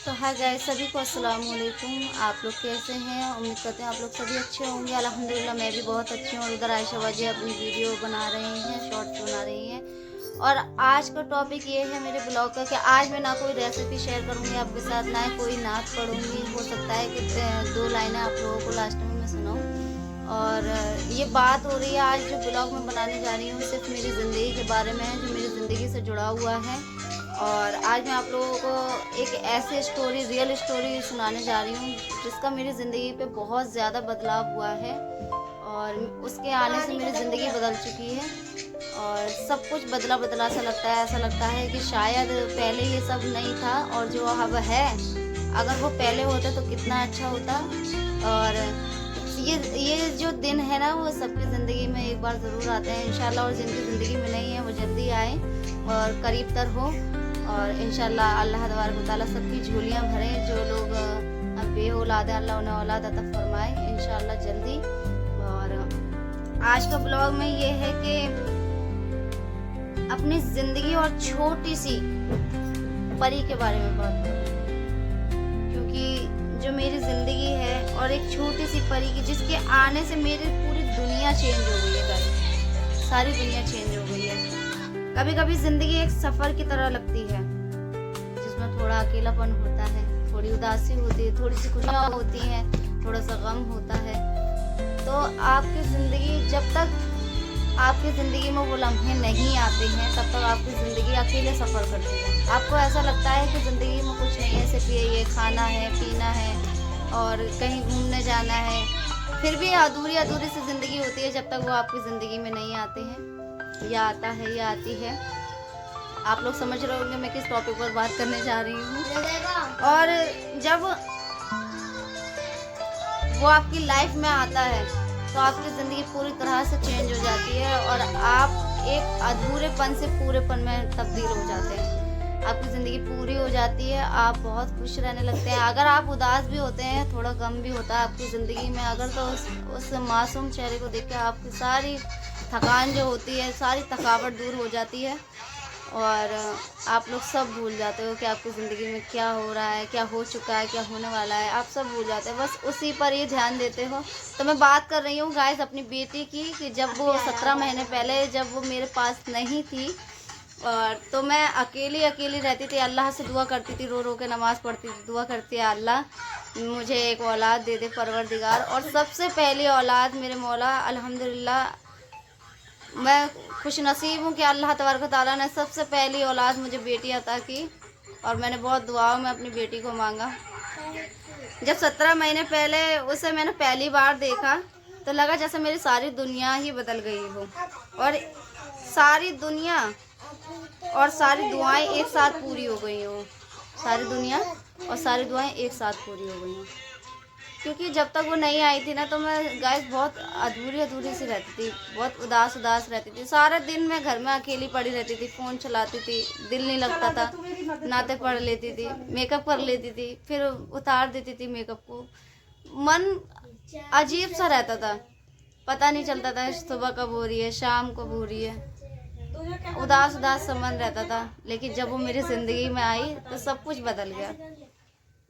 तो hi guys, सभी को अस्सलाम वालेकुम। आप लोग कैसे हैं? उम्मीद करते हैं आप लोग सभी अच्छे होंगे। अल्हम्दुलिल्लाह मैं भी बहुत अच्छी हूँ। और उधर आयशा बाजी अपनी वीडियो बना रही हैं, शॉर्ट्स बना रही हैं। और आज का टॉपिक ये है मेरे ब्लॉग का कि आज मैं ना कोई रेसिपी शेयर करूँगी आपके साथ, ना ही कोई नात पढ़ूँगी। हो सकता है कि 2 लाइनें आप लोगों को लास्ट में मैं सुनाऊँ। और ये बात हो रही है, आज जो ब्लॉग मैं बनाने जा रही हूँ सिर्फ मेरी ज़िंदगी के बारे में है, जो मेरी ज़िंदगी से जुड़ा हुआ है। और आज मैं आप लोगों को एक ऐसी स्टोरी, रियल स्टोरी सुनाने जा रही हूँ जिसका मेरी ज़िंदगी पे बहुत ज़्यादा बदलाव हुआ है। और उसके आने से मेरी ज़िंदगी बदल चुकी है और सब कुछ बदला बदला सा लगता है। ऐसा लगता है कि शायद पहले ये सब नहीं था और जो अब है, अगर वो पहले होता तो कितना अच्छा होता। और ये जो दिन है ना, वो सबकी ज़िंदगी में एक बार ज़रूर आते हैं इंशाल्लाह। और जिनकी ज़िंदगी में नहीं है वो जल्दी आए और करीब तर हो। और इंशाल्लाह अल्लाह तबारक व तआला सबकी झोलियाँ भरे। जो लोग बे औलाद हैं, अल्लाह उन्हें औलाद अता फरमाए इंशाल्लाह जल्दी। और आज का ब्लॉग में ये है कि अपनी ज़िंदगी और छोटी सी परी के बारे में बात करूँ, क्योंकि जो मेरी ज़िंदगी है और एक छोटी सी परी की, जिसके आने से मेरी पूरी दुनिया चेंज हो गई है। सारी दुनिया चेंज हो गई है। कभी कभी ज़िंदगी एक सफ़र की तरह लगती है जिसमें थोड़ा अकेलापन होता है, थोड़ी उदासी होती है, थोड़ी सी खुशियाँ होती हैं, थोड़ा सा गम होता है। तो आपकी ज़िंदगी, जब तक आपकी ज़िंदगी में वो लम्हे नहीं आते हैं, तब तक आपकी ज़िंदगी अकेले सफ़र करती है। आपको ऐसा लगता है कि ज़िंदगी में कुछ नहीं है, सिर्फ ये खाना है, पीना है और कहीं घूमने जाना है। फिर भी अधूरी अधूरी सी ज़िंदगी होती है जब तक वो आपकी ज़िंदगी में नहीं आते हैं, या आता है या आती है। आप लोग समझ रहे होंगे मैं किस टॉपिक पर बात करने जा रही हूँ। और जब वो आपकी लाइफ में आता है तो आपकी ज़िंदगी पूरी तरह से चेंज हो जाती है और आप एक अधूरेपन से पूरेपन में तब्दील हो जाते हैं। आपकी ज़िंदगी पूरी हो जाती है, आप बहुत खुश रहने लगते हैं। अगर आप उदास भी होते हैं, थोड़ा गम भी होता है आपकी ज़िंदगी में, अगर तो उस मासूम चेहरे को देख के आपकी सारी थकान जो होती है, सारी थकावट दूर हो जाती है। और आप लोग सब भूल जाते हो कि आपकी ज़िंदगी में क्या हो रहा है, क्या हो चुका है, क्या होने वाला है। आप सब भूल जाते हो, बस उसी पर ही ध्यान देते हो। तो मैं बात कर रही हूँ गाइस अपनी बेटी की, कि जब वो 17 महीने पहले, जब वो मेरे पास नहीं थी, और तो मैं अकेली अकेली रहती थी। अल्लाह से दुआ करती थी, रो रो के नमाज़ पढ़ती थी, दुआ करती है अल्लाह मुझे एक औलाद दे दे परवरदिगार। और सबसे पहली औलाद मेरे मौला, अल्हम्दुलिल्लाह मैं खुश नसीब हूँ कि अल्लाह तबारक व तआला ने सबसे पहली औलाद मुझे बेटी अता की। और मैंने बहुत दुआओं में अपनी बेटी को मांगा। जब 17 महीने पहले उसे मैंने पहली बार देखा तो लगा जैसे मेरी सारी दुनिया ही बदल गई हो, और सारी दुनिया और सारी दुआएं एक साथ पूरी हो गई हो। सारी दुनिया और सारी दुआएं एक साथ पूरी हो गई हों। क्योंकि जब तक वो नहीं आई थी ना, तो मैं गाइस बहुत अधूरी अधूरी सी रहती थी, बहुत उदास उदास रहती थी। सारा दिन मैं घर में अकेली पड़ी रहती थी, फ़ोन चलाती थी, दिल नहीं लगता था। नाते पढ़ लेती थी, मेकअप कर लेती थी, फिर उतार देती थी मेकअप को। मन अजीब सा रहता था, पता नहीं चलता था सुबह कब हो रही है, शाम कब हो रही है। उदास उदास सा मन रहता था। लेकिन जब वो मेरी ज़िंदगी में आई तो सब कुछ बदल गया।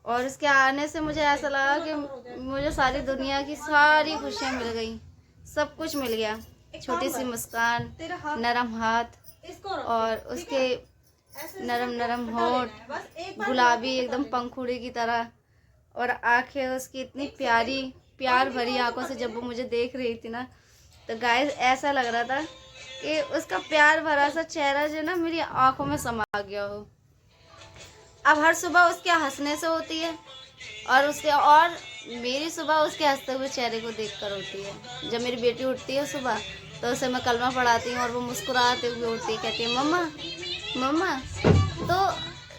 और इसके आने से मुझे ऐसा लगा कि मुझे सारी दुनिया की सारी खुशियाँ मिल गई, सब कुछ मिल गया। छोटी सी मुस्कान, नरम हाथ और उसके नरम नरम होंठ, गुलाबी एकदम पंखुड़ी की तरह, और आंखें उसकी इतनी प्यारी, प्यार भरी आंखों से जब वो मुझे देख रही थी ना, तो गाइस ऐसा लग रहा था कि उसका प्यार भरा सा चेहरा जो ना मेरी आंखों में समा गया हो। अब हर सुबह उसके हंसने से होती है, और मेरी सुबह उसके हंसते हुए चेहरे को देखकर होती है। जब मेरी बेटी उठती है सुबह तो उसे मैं कलमा पढ़ाती हूँ और वो मुस्कुराते हुए उठती है, कहती है मम्मा मम्मा। तो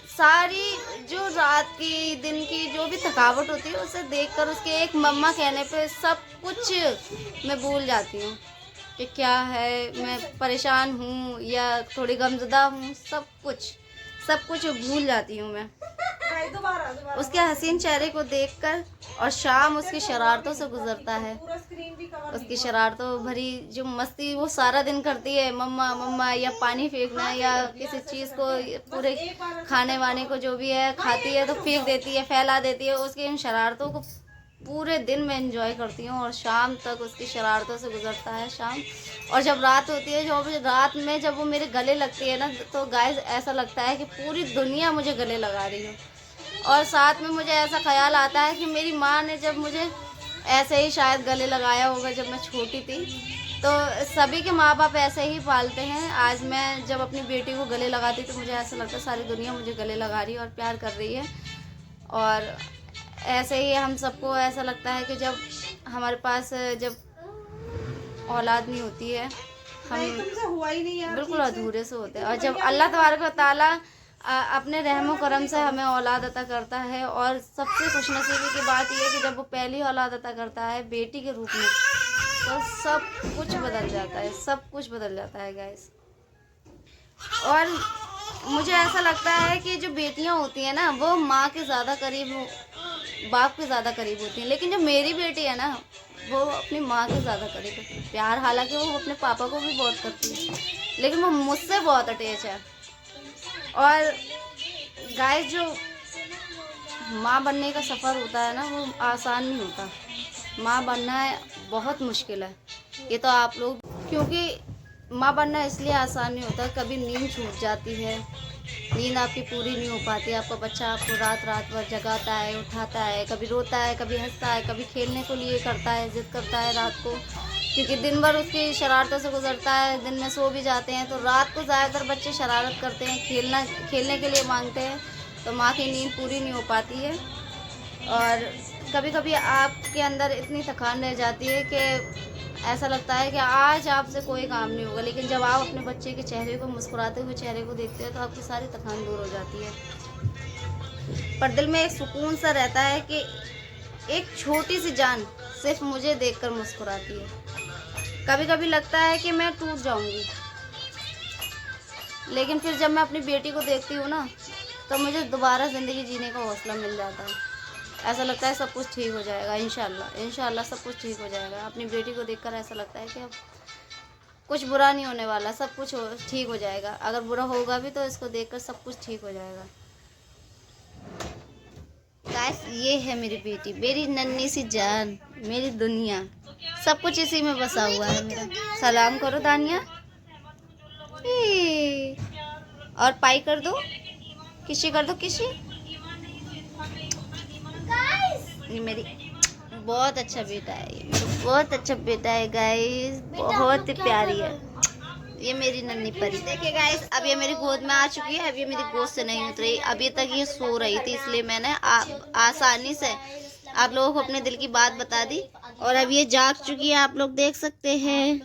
सारी जो रात की, दिन की जो भी थकावट होती है, उसे देखकर, उसके एक मम्मा कहने पे सब कुछ मैं भूल जाती हूँ कि क्या है, मैं परेशान हूँ या थोड़ी गमज़दा हूँ। सब कुछ भूल जाती हूँ मैं उसके हसीन चेहरे को देखकर। और शाम उसकी शरारतों से गुजरता है उसकी शरारतों भरी जो मस्ती वो सारा दिन करती है, मम्मा मम्मा, या पानी फेंकना या किसी चीज़ को, पूरे खाने वाने को जो भी है खाती है तो फेंक देती है, फैला देती है। उसकी इन शरारतों को पूरे दिन मैं एंजॉय करती हूँ और शाम तक उसकी शरारतों से गुजरता है शाम। और जब रात होती है, जो रात में जब वो मेरे गले लगती है ना, तो गाइस ऐसा लगता है कि पूरी दुनिया मुझे गले लगा रही है। और साथ में मुझे ऐसा ख्याल आता है कि मेरी माँ ने जब मुझे ऐसे ही शायद गले लगाया होगा जब मैं छोटी थी। तो सभी के माँ बाप ऐसे ही पालते हैं। आज मैं जब अपनी बेटी को गले लगाती तो मुझे ऐसा लगता है सारी दुनिया मुझे गले लगा रही है और प्यार कर रही है। और ऐसे ही हम सबको ऐसा लगता है कि जब हमारे पास जब औलाद नहीं होती है, हम हुआ ही नहीं यार, बिल्कुल अधूरे से होते हैं। और जब अल्लाह तबारक व तआला अपने रहम करम से हमें औलाद अता करता है, और सबसे खुशनसीबी की बात यह है कि जब वो पहली औलाद अता करता है बेटी के रूप में, तो सब कुछ बदल जाता है, सब कुछ बदल जाता है गाइस। और मुझे ऐसा लगता है कि जो बेटियां होती हैं ना, वो माँ के ज़्यादा करीब, बाप के ज़्यादा करीब होती हैं। लेकिन जो मेरी बेटी है ना, वो अपनी माँ के ज़्यादा करीब है। प्यार हालांकि वो अपने पापा को भी बहुत करती है, लेकिन वो मुझसे बहुत अटैच है। और गाइस, जो माँ बनने का सफ़र होता है ना, वो आसान नहीं होता। माँ बनना बहुत मुश्किल है, ये तो आप लोग, क्योंकि माँ बनना इसलिए आसान नहीं होता, कभी नींद छूट जाती है, नींद आपकी पूरी नहीं हो पाती, आपका बच्चा आपको रात रात भर जगाता है, उठाता है, कभी रोता है, कभी हंसता है, कभी खेलने को लिए करता है, जिद करता है रात को, क्योंकि दिन भर उसकी शरारतों से गुजरता है, दिन में सो भी जाते हैं। तो रात को ज़्यादातर बच्चे शरारत करते हैं, खेलने के लिए मांगते हैं, तो माँ की नींद पूरी नहीं हो पाती है। और कभी कभी आपके अंदर इतनी थकान रह जाती है कि ऐसा लगता है कि आज आपसे कोई काम नहीं होगा, लेकिन जब आप अपने बच्चे के चेहरे को, मुस्कुराते हुए चेहरे को देखते हैं, तो आपकी सारी थकान दूर हो जाती है। पर दिल में एक सुकून सा रहता है कि एक छोटी सी जान सिर्फ मुझे देखकर मुस्कुराती है। कभी कभी लगता है कि मैं टूट जाऊंगी, लेकिन फिर जब मैं अपनी बेटी को देखती हूँ ना, तो मुझे दोबारा ज़िंदगी जीने का हौसला मिल जाता है। ऐसा लगता है सब कुछ ठीक हो जाएगा, इंशाल्लाह इंशाल्लाह सब कुछ ठीक हो जाएगा। अपनी बेटी को देखकर ऐसा लगता है कि अब कुछ बुरा नहीं होने वाला, सब कुछ ठीक हो जाएगा। अगर बुरा होगा भी तो इसको देखकर सब कुछ ठीक हो जाएगा। गाइस, ये है मेरी बेटी, मेरी नन्ही सी जान, मेरी दुनिया, सब कुछ इसी में बसा हुआ है मेरा। सलाम करो दानिया, और पाई कर दो, किसी कर दो, किसी। ये मेरी बहुत अच्छा बेटा है, ये मेरा बहुत अच्छा बेटा है गाइस, बहुत ही प्यारी है ये मेरी नन्ही परी। देखिए गाइस, अब ये मेरी गोद में आ चुकी है, अब ये मेरी गोद से नहीं उतरी। अभी तक ये सो रही थी, इसलिए मैंने आसानी से आप लोगों को अपने दिल की बात बता दी। और अब ये जाग चुकी है, आप लोग देख सकते हैं।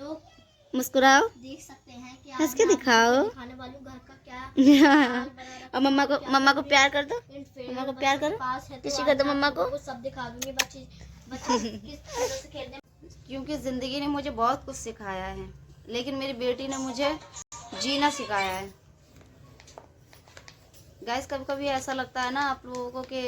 मुस्कुराओ, देख सकते हैं कि हंस के दिखाओ। खाने वालों घर का क्या और मम्मा को प्यार कर दो, मम्मा को प्यार करो, किसी कर दो मम्मा को। सब दिखा दूंगी बच्चे किस तरह से खेलने। क्योंकि ज़िंदगी ने मुझे बहुत कुछ सिखाया है, लेकिन मेरी बेटी ने मुझे जीना सिखाया है। गाइस, कभी कभी ऐसा लगता है ना आप लोगों को कि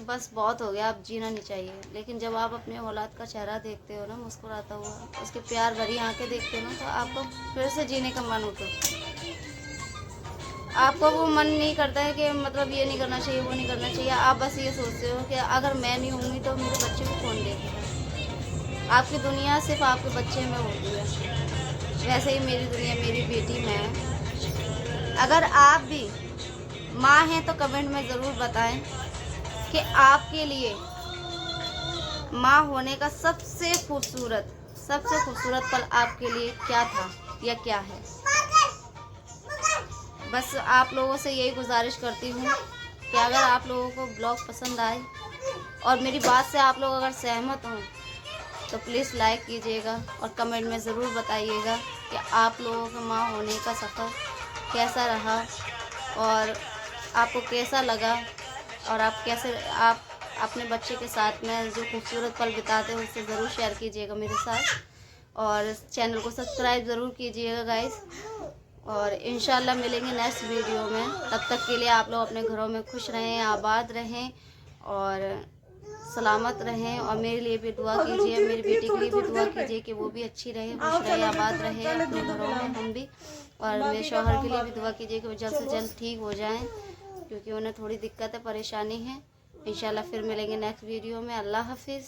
बस बहुत हो गया, अब जीना नहीं चाहिए। लेकिन जब आप अपने औलाद का चेहरा देखते हो ना, मुस्कुराता हुआ, उसके प्यार भरी आंखें देखते हो ना, तो आपको फिर से जीने का मन होता है। आपको वो मन नहीं करता है कि मतलब ये नहीं करना चाहिए, वो नहीं करना चाहिए। आप बस ये सोचते हो कि अगर मैं नहीं होंगी तो मेरे बच्चे को कौन देखेगा। आपकी दुनिया सिर्फ आपके बच्चे में होती है, वैसे ही मेरी दुनिया मेरी बेटी में है। अगर आप भी माँ हैं तो कमेंट में ज़रूर बताएं कि आपके लिए माँ होने का सबसे खूबसूरत पल आपके लिए क्या था या क्या है। बस आप लोगों से यही गुजारिश करती हूँ कि अगर आप लोगों को ब्लॉग पसंद आए और मेरी बात से आप लोग अगर सहमत हों, तो प्लीज़ लाइक कीजिएगा और कमेंट में ज़रूर बताइएगा कि आप लोगों का माँ होने का सफ़र कैसा रहा और आपको कैसा लगा, और आप अपने बच्चे के साथ में जो खूबसूरत पल बिताते हो उससे ज़रूर शेयर कीजिएगा मेरे साथ, और चैनल को सब्सक्राइब ज़रूर कीजिएगा गाइस। और इंशाल्लाह मिलेंगे नेक्स्ट वीडियो में। तब तक के लिए आप लोग अपने घरों में खुश रहें, आबाद रहें, और सलामत रहें और मेरे लिए भी दुआ कीजिए, मेरी बेटी के लिए भी दुआ कीजिए कि वो भी अच्छी रहे, खुश रहे, आबाद रहे अपने घरों में, हम भी। और मेरे शौहर के लिए भी दुआ कीजिए कि वो जल्द से जल्द ठीक हो जाएं, क्योंकि उन्हें थोड़ी दिक्कत है, परेशानी है। इंशाल्लाह फिर मिलेंगे नेक्स्ट वीडियो में। अल्लाह हाफिज़।